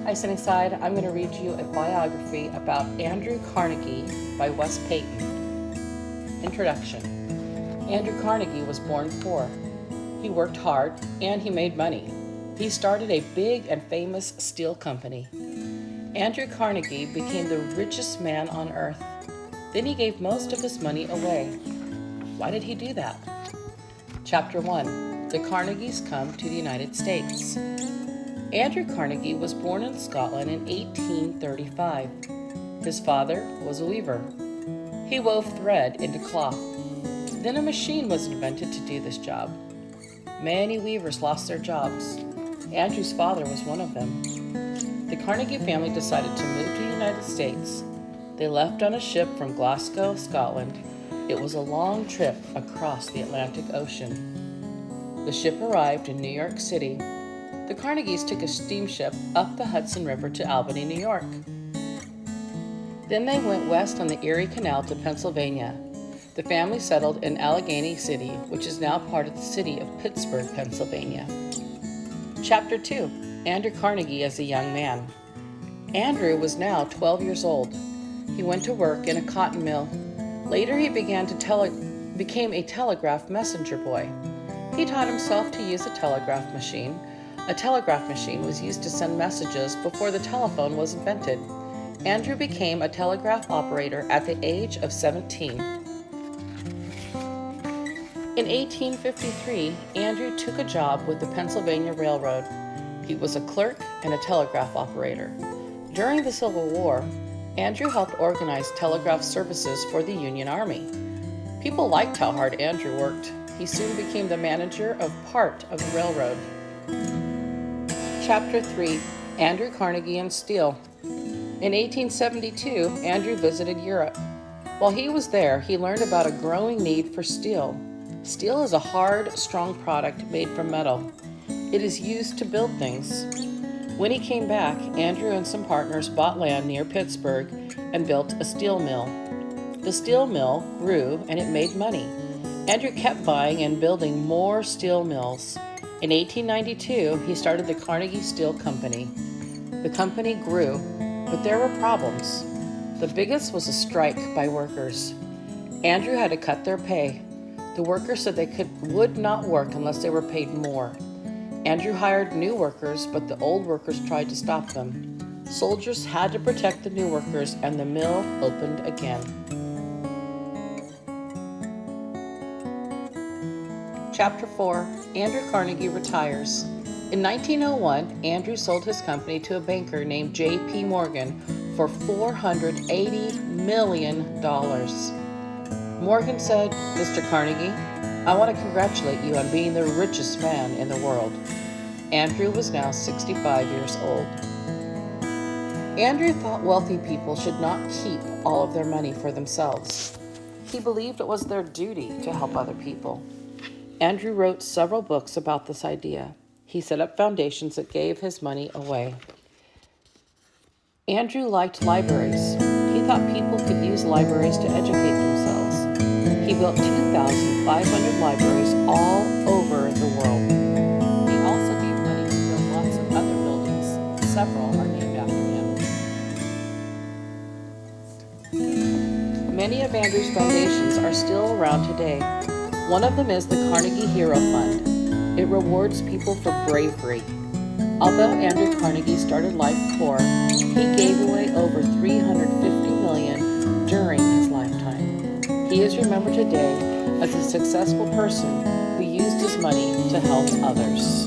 Hi, Sunnyside. I'm going to read you a biography about Andrew Carnegie by Wes Payton. Introduction. Andrew Carnegie was born poor. He worked hard and he made money. He started a big and famous steel company. Andrew Carnegie became the richest man on earth. Then he gave most of his money away. Why did he do that? Chapter 1. The Carnegies come to the United States. Andrew Carnegie was born in Scotland in 1835. His father was a weaver. He wove thread into cloth. Then a machine was invented to do this job. Many weavers lost their jobs. Andrew's father was one of them. The Carnegie family decided to move to the United States. They left on a ship from Glasgow, Scotland. It was a long trip across the Atlantic Ocean. The ship arrived in New York City. The Carnegies took a steamship up the Hudson River to Albany, New York. Then they went west on the Erie Canal to Pennsylvania. The family settled in Allegheny City, which is now part of the city of Pittsburgh, Pennsylvania. Chapter 2. Andrew Carnegie as a young man. Andrew was now 12 years old. He went to work in a cotton mill. Later he became a telegraph messenger boy. He taught himself to use a telegraph machine. A telegraph machine was used to send messages before the telephone was invented. Andrew became a telegraph operator at the age of 17. In 1853, Andrew took a job with the Pennsylvania Railroad. He was a clerk and a telegraph operator. During the Civil War, Andrew helped organize telegraph services for the Union Army. People liked how hard Andrew worked. He soon became the manager of part of the railroad. Chapter 3. Andrew Carnegie and Steel. In 1872, Andrew visited Europe. While he was there, he learned about a growing need for steel. Steel is a hard, strong product made from metal. It is used to build things. When he came back, Andrew and some partners bought land near Pittsburgh and built a steel mill. The steel mill grew and it made money. Andrew kept buying and building more steel mills. In 1892, he started the Carnegie Steel Company. The company grew, but there were problems. The biggest was a strike by workers. Andrew had to cut their pay. The workers said they would not work unless they were paid more. Andrew hired new workers, but the old workers tried to stop them. Soldiers had to protect the new workers, and the mill opened again. Chapter 4. Andrew Carnegie retires. In 1901, Andrew sold his company to a banker named J.P. Morgan for $480 million. Morgan said, "Mr. Carnegie, I want to congratulate you on being the richest man in the world." Andrew was now 65 years old. Andrew thought wealthy people should not keep all of their money for themselves. He believed it was their duty to help other people. Andrew wrote several books about this idea. He set up foundations that gave his money away. Andrew liked libraries. He thought people could use libraries to educate themselves. He built 2,500 libraries all over the world. He also gave money to build lots of other buildings. Several are named after him. Many of Andrew's foundations are still around today. One of them is the Carnegie Hero Fund. It rewards people for bravery. Although Andrew Carnegie started life poor, he gave away over $350 million during his lifetime. He is remembered today as a successful person who used his money to help others.